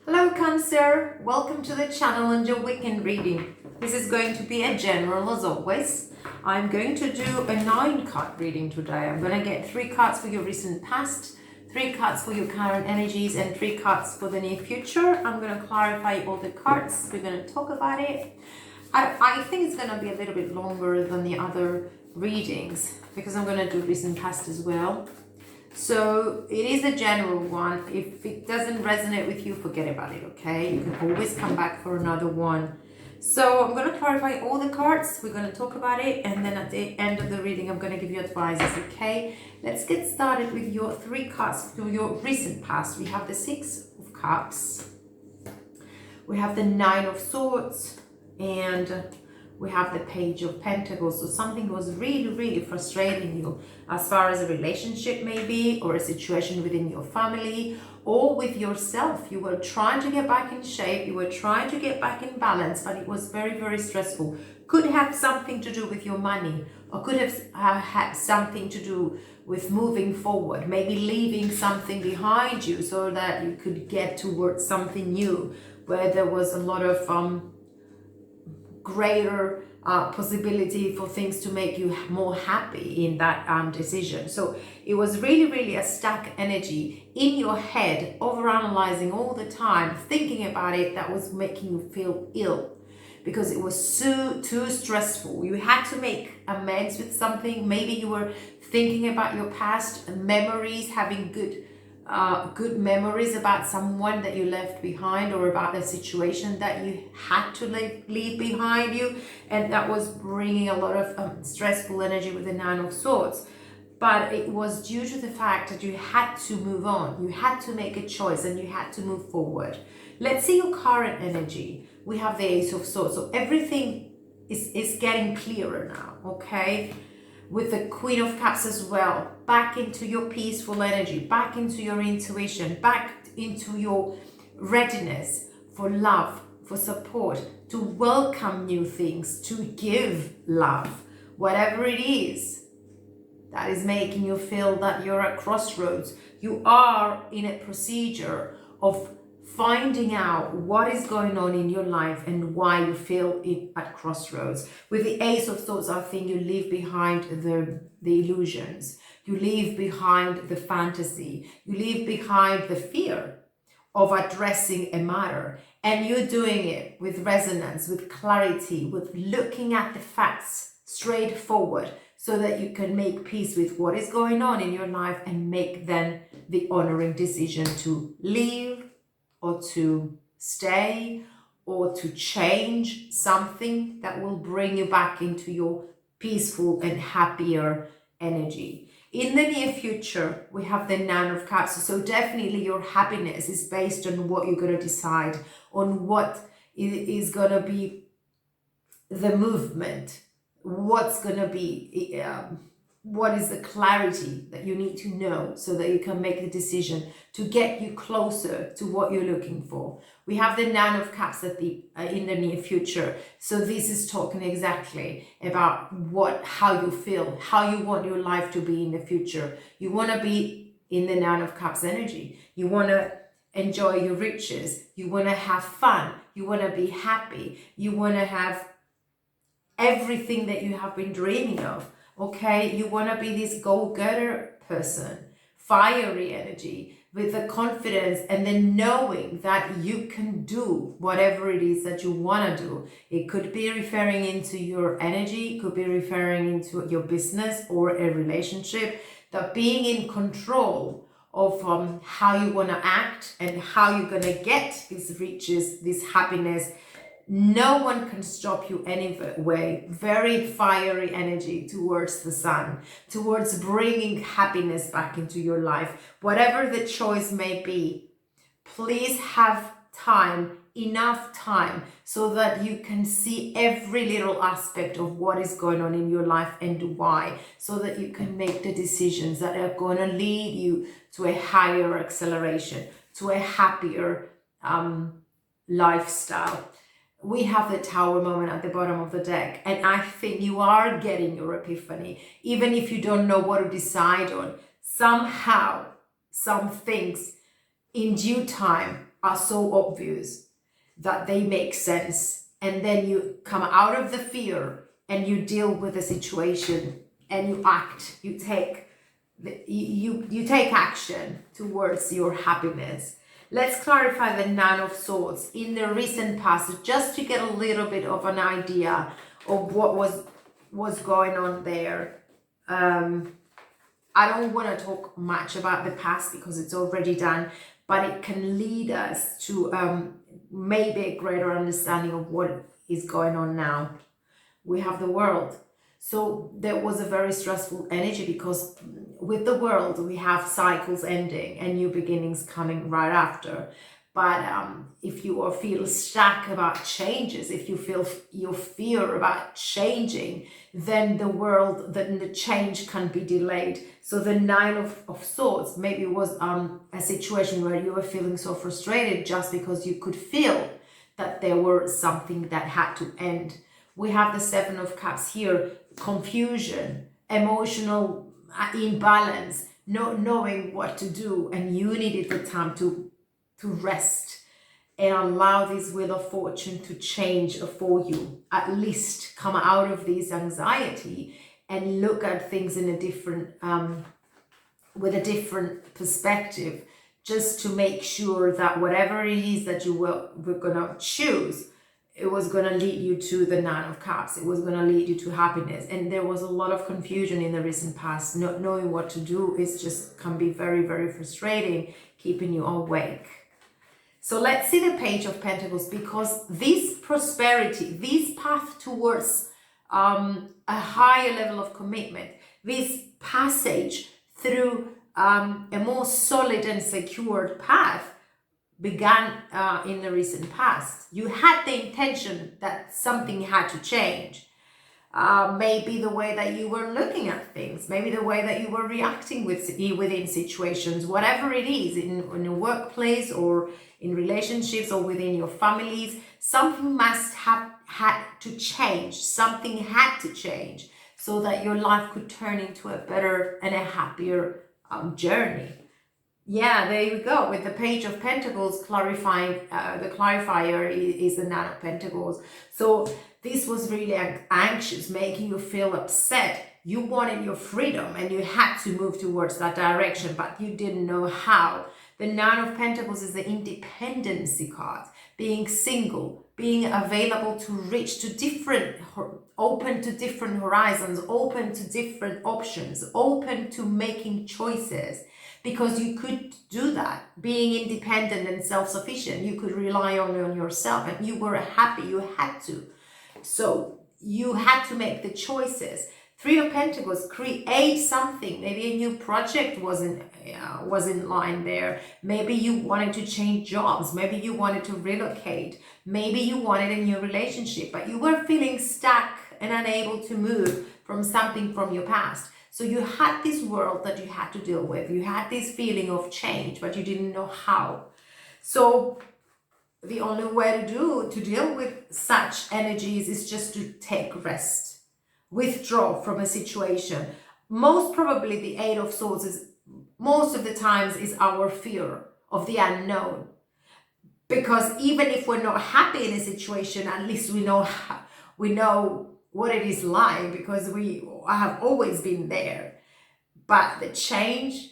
Hello Cancer, welcome to the channel and your weekend reading. This is going to be a general as always. I'm going to do a 9-card reading today. I'm going to get 3 cards for your recent past, 3 cards for your current energies and 3 cards for the near future. I'm going to clarify all the cards. We're going to talk about it. I think it's going to be a little bit longer than the other readings because I'm going to do recent past as well. So it is a general one. If it doesn't resonate with you, forget about it, okay? You can always come back for another one. So I'm going to clarify all the cards. We're going to talk about it. And then at the end of the reading, I'm going to give you advices, okay? Let's get started with your 3 cards for your recent past. We have the 6 of Cups. We have the 9 of Swords. And we have the Page of Pentacles. So something was really frustrating you as far as a relationship maybe, or a situation within your family or with yourself. You were trying to get back in shape, you were trying to get back in balance, but it was very stressful. Could have something to do with your money, or could have had something to do with moving forward, maybe leaving something behind you so that you could get towards something new, where there was a lot of greater possibility for things to make you more happy in that decision. So it was really a stuck energy in your head, overanalyzing all the time, thinking about it, that was making you feel ill because it was too stressful. You had to make amends with something. Maybe you were thinking about your past memories, having good memories about someone that you left behind, or about a situation that you had to leave behind you, and that was bringing a lot of stressful energy with the 9 of Swords. But it was due to the fact that you had to move on, you had to make a choice, and you had to move forward. Let's see your current energy. We have the Ace of Swords, so everything is getting clearer now, okay? With the Queen of Cups as well, back into your peaceful energy, back into your intuition, back into your readiness for love, for support, to welcome new things, to give love, whatever it is that is making you feel that you're at crossroads. You are in a procedure of finding out what is going on in your life and why you feel it at crossroads. With the Ace of Swords, I think you leave behind the illusions. You leave behind the fantasy. You leave behind the fear of addressing a matter. And you're doing it with resonance, with clarity, with looking at the facts straightforward, so that you can make peace with what is going on in your life and make then the honoring decision to leave, or to stay, or to change something that will bring you back into your peaceful and happier energy. In the near future, we have the 9 of Cups. So definitely your happiness is based on what you're going to decide, on what is going to be the movement, what's going to be, what is the clarity that you need to know so that you can make the decision to get you closer to what you're looking for. We have the 9 of Cups at the in the near future. So this is talking exactly about how you feel, how you want your life to be in the future. You want to be in the 9 of Cups energy. You want to enjoy your riches. You want to have fun. You want to be happy. You want to have everything that you have been dreaming of. Okay, you want to be this go-getter person, fiery energy, with the confidence and then knowing that you can do whatever it is that you want to do. It could be referring into your energy, it could be referring into your business or a relationship, that being in control of how you want to act and how you're going to get these riches, this happiness. No one can stop you anyway. Very fiery energy towards the sun, towards bringing happiness back into your life. Whatever the choice may be, please have time, enough time, so that you can see every little aspect of what is going on in your life and why, so that you can make the decisions that are going to lead you to a higher acceleration, to a happier lifestyle. We have the Tower moment at the bottom of the deck, and I think you are getting your epiphany. Even if you don't know what to decide on, somehow some things in due time are so obvious that they make sense, and then you come out of the fear and you deal with the situation and you act, you take action towards your happiness. Let's clarify the Nine of Swords in the recent past, just to get a little bit of an idea of what was going on there. I don't want to talk much about the past because it's already done, but it can lead us to maybe a greater understanding of what is going on now. We have the World. So there was a very stressful energy, because with the World, we have cycles ending and new beginnings coming right after. But if you feel stuck about changes, if you feel your fear about changing, then the change can be delayed. So the Nine of Swords maybe was a situation where you were feeling so frustrated just because you could feel that there were something that had to end. We have the Seven of Cups here, confusion, emotional imbalance, not knowing what to do, and you needed the time to rest and allow this Wheel of Fortune to change for you. At least come out of this anxiety and look at things in a different, with a different perspective, just to make sure that whatever it is that you were gonna choose, it was going to lead you to the Nine of Cups. It was going to lead you to happiness. And there was a lot of confusion in the recent past. Not knowing what to do can be very, very frustrating, keeping you awake. So let's see the Page of Pentacles, because this prosperity, this path towards a higher level of commitment, this passage through a more solid and secured path began in the recent past. You had the intention that something had to change. Maybe the way that you were looking at things, maybe the way that you were reacting within situations, whatever it is, in a workplace or in relationships or within your families, something must have had to change. Something had to change so that your life could turn into a better and a happier journey. Yeah, there you go. With the Page of Pentacles clarifying, the clarifier is the Nine of Pentacles. So this was really anxious, making you feel upset. You wanted your freedom and you had to move towards that direction, but you didn't know how. The Nine of Pentacles is the independency card, being single, being available to reach to different, open to different horizons, open to different options, open to making choices. Because you could do that, being independent and self-sufficient. You could rely only on yourself, and you were happy, you had to. So you had to make the choices. Three of Pentacles, create something. Maybe a new project was in line there. Maybe you wanted to change jobs. Maybe you wanted to relocate. Maybe you wanted a new relationship, but you were feeling stuck and unable to move from something from your past. So you had this world that you had to deal with. You had this feeling of change, but you didn't know how. So the only way to deal with such energies is just to take rest, withdraw from a situation. Most probably the Eight of Swords is, most of the times, is our fear of the unknown. Because even if we're not happy in a situation, at least we know what it is like, because we have always been there. But the change,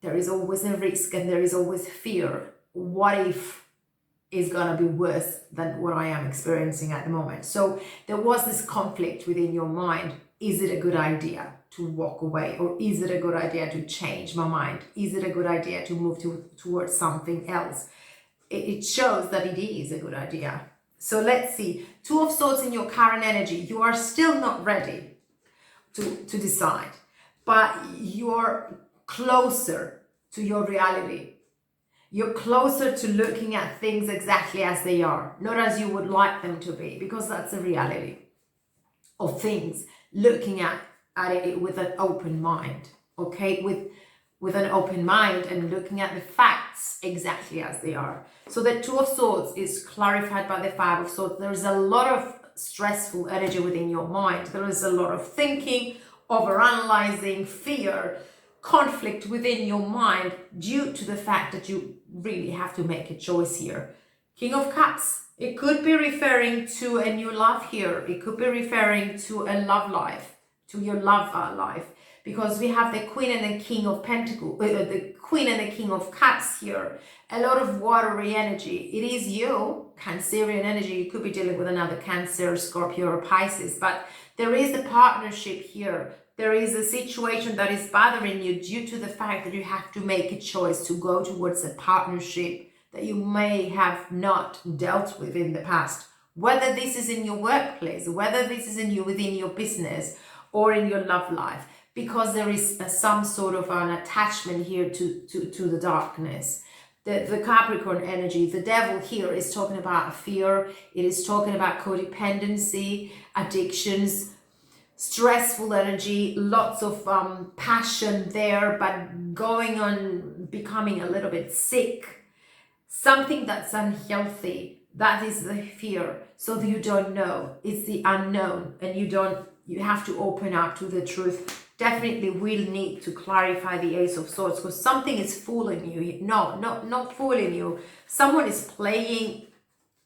there is always a risk and there is always fear. What if it's gonna be worse than what I am experiencing at the moment? So there was this conflict within your mind. Is it a good idea to walk away, or is it a good idea to change my mind? Is it a good idea to move towards something else? It shows that it is a good idea. So let's see. Two of Swords in your current energy. You are still not ready to decide, but you're closer to your reality. You're closer to looking at things exactly as they are, not as you would like them to be, because that's the reality of things. Looking at it with an open mind, okay? With an open mind and looking at the facts exactly as they are. So the Two of Swords is clarified by the Five of Swords. There is a lot of stressful energy within your mind. There is a lot of thinking, overanalyzing, fear, conflict within your mind due to the fact that you really have to make a choice here. King of Cups, it could be referring to a new love here. It could be referring to a love life, to your love life, because we have the Queen and the King of Pentacles, the Queen and the King of Cups here. A lot of watery energy. It is you, Cancerian energy. You could be dealing with another Cancer, Scorpio, or Pisces, but there is a partnership here. There is a situation that is bothering you due to the fact that you have to make a choice to go towards a partnership that you may have not dealt with in the past. Whether this is in your workplace, whether this is within your business or in your love life, because there is some sort of an attachment here to the darkness. The Capricorn energy, the devil here is talking about fear. It is talking about codependency, addictions, stressful energy, lots of passion there, but going on becoming a little bit sick. Something that's unhealthy, that is the fear. So you don't know. It's the unknown, and you have to open up to the truth. Definitely will need to clarify the Ace of Swords, because something is fooling you. No, not fooling you. Someone is playing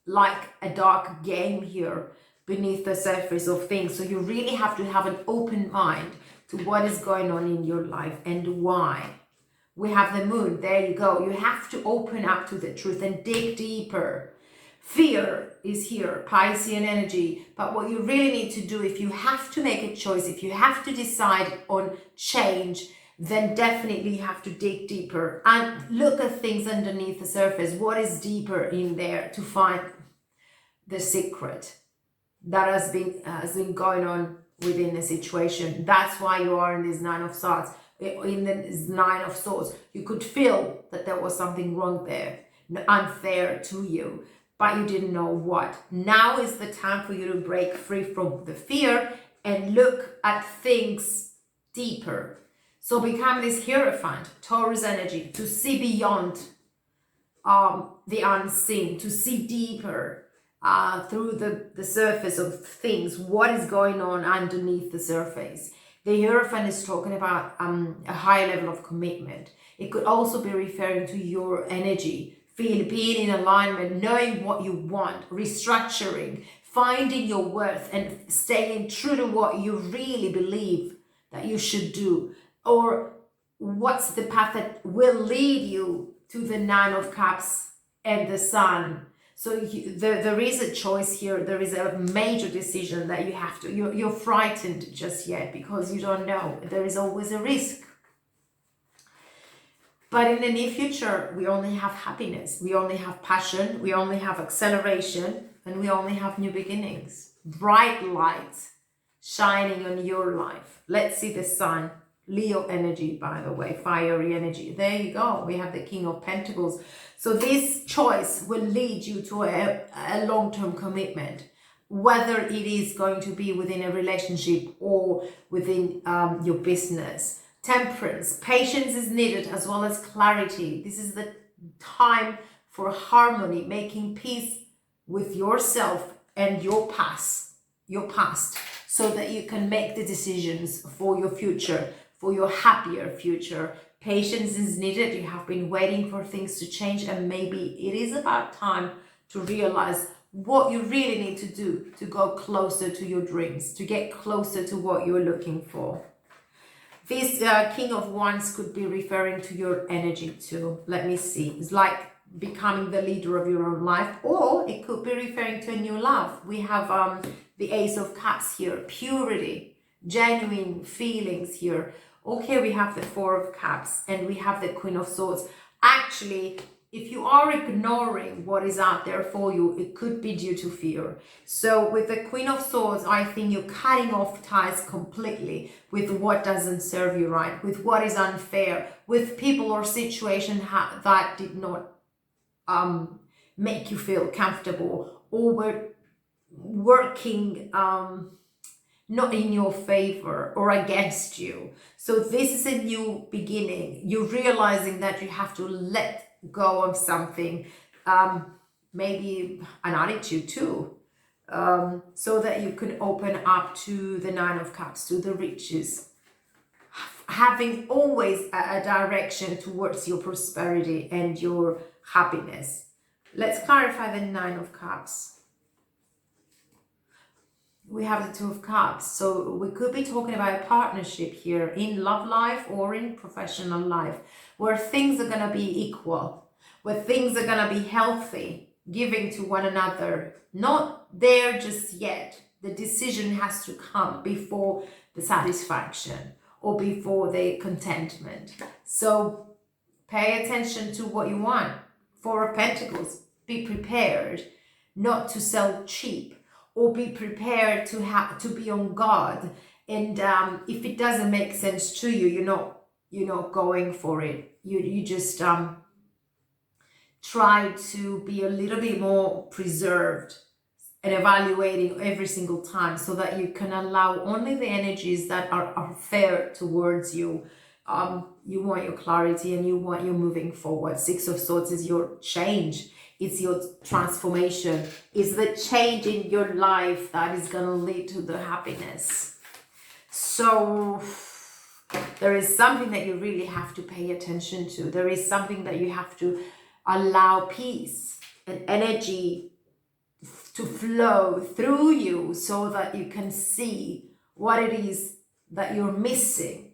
like a dark game here beneath the surface of things. So you really have to have an open mind to what is going on in your life and why. We have the Moon. There you go. You have to open up to the truth and dig deeper. Fear is here, Piscean energy. But what you really need to do, if you have to make a choice, if you have to decide on change, then definitely you have to dig deeper and look at things underneath the surface. What is deeper in there to find the secret that has been going on within the situation? That's why you are in this Nine of Swords. In this Nine of Swords, you could feel that there was something wrong there, unfair to you, but you didn't know what. Now is the time for you to break free from the fear and look at things deeper. So become this Hierophant, Taurus energy, to see beyond the unseen, to see deeper through the surface of things, what is going on underneath the surface. The Hierophant is talking about a high level of commitment. It could also be referring to your energy, being in alignment, knowing what you want, restructuring, finding your worth and staying true to what you really believe that you should do, or what's the path that will lead you to the Nine of Cups and the Sun. So there is a choice here. There is a major decision that you have to, you're frightened just yet because you don't know. There is always a risk. But in the near future, we only have happiness. We only have passion. We only have acceleration. And we only have new beginnings. Bright light shining on your life. Let's see the Sun. Leo energy, by the way, fiery energy. There you go. We have the King of Pentacles. So this choice will lead you to a long-term commitment, whether it is going to be within a relationship or within your business. Temperance, patience is needed, as well as clarity. This is the time for harmony, making peace with yourself and your past, so that you can make the decisions for your future, for your happier future. Patience is needed. You have been waiting for things to change, and maybe it is about time to realize what you really need to do to go closer to your dreams, to get closer to what you're looking for. This King of Wands could be referring to your energy too. Let me see. It's like becoming the leader of your own life, or it could be referring to a new love. We have the Ace of Cups here, purity, genuine feelings here. Okay, we have the Four of Cups and we have the Queen of Swords. Actually, if you are ignoring what is out there for you, it could be due to fear. So with the Queen of Swords, I think you're cutting off ties completely with what doesn't serve you right, with what is unfair, with people or situation that did not make you feel comfortable, or were working not in your favor or against you. So this is a new beginning. You're realizing that you have to let go of something, maybe an attitude too, so that you can open up to the Nine of Cups, to the riches. having always a direction towards your prosperity and your happiness. Let's clarify the Nine of Cups. We have the Two of Cups. So we could be talking about a partnership here in love life or in professional life, where things are going to be equal, where things are going to be healthy, giving to one another. Not there just yet. The decision has to come before the satisfaction or before the contentment. So pay attention to what you want. Four of Pentacles. Be prepared not to sell cheap, or be prepared to be on guard. And if it doesn't make sense to you, you're not going for it. You just try to be a little bit more preserved and evaluating every single time, so that you can allow only the energies that are fair towards you. You want your clarity and you want your moving forward. Six of Swords is your change. It's your transformation. It's the change in your life that is going to lead to the happiness. So there is something that you really have to pay attention to. There is something that you have to allow peace and energy to flow through you, so that you can see what it is that you're missing,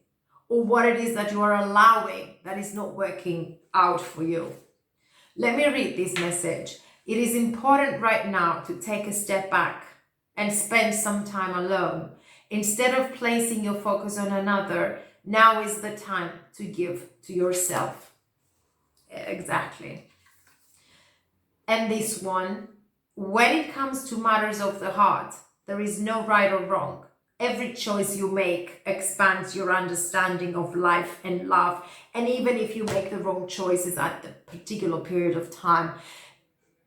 or what it is that you are allowing that is not working out for you. Let me read this message. It is important right now to take a step back and spend some time alone. Instead of placing your focus on another, now is the time to give to yourself. Exactly. And this one, when it comes to matters of the heart, there is no right or wrong. Every choice you make expands your understanding of life and love. And even if you make the wrong choices at the particular period of time,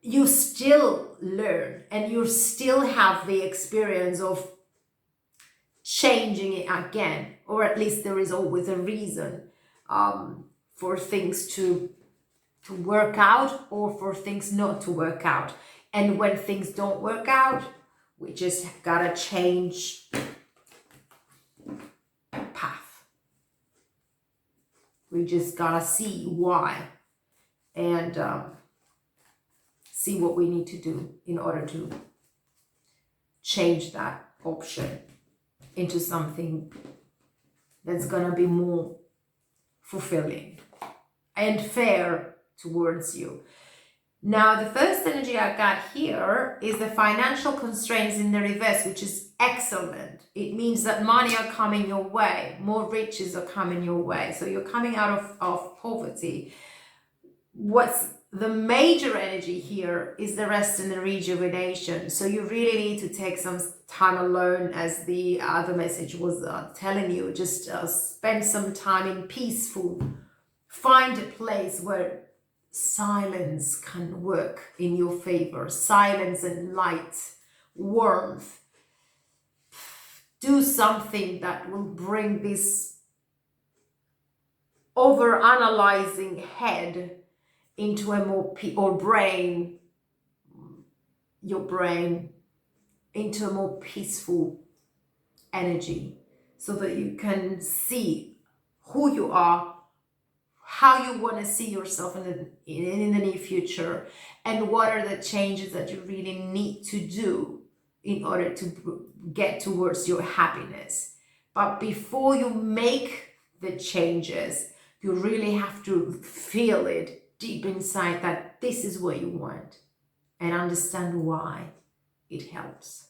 you still learn and you still have the experience of changing it again. Or at least there is always a reason for things to work out, or for things not to work out. And when things don't work out, we just gotta change path. We just gotta see why and see what we need to do in order to change that option into something that's gonna be more fulfilling and fair towards you. Now, the first energy I got here is the financial constraints in the reverse, which is excellent. It means that money are coming your way, more riches are coming your way. So you're coming out of poverty. What's the major energy here is the rest and the rejuvenation. So you really need to take some time alone, as the other message was telling you. Just spend some time in peaceful. Find a place where silence can work in your favor. Silence and light, warmth. Do something that will bring this over-analyzing head into a more your brain into a more peaceful energy, so that you can see who you are, how you want to see yourself in the near future, and what are the changes that you really need to do in order to get towards your happiness. But before you make the changes, you really have to feel it deep inside that this is what you want, and understand why it helps.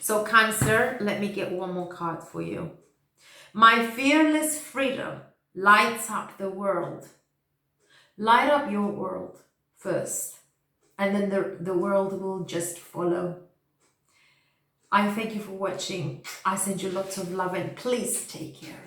So Cancer, let me get one more card for you. My fearless freedom lights up the world. Light up your world first, and then the world will just follow. I thank you for watching. I send you lots of love, and please take care.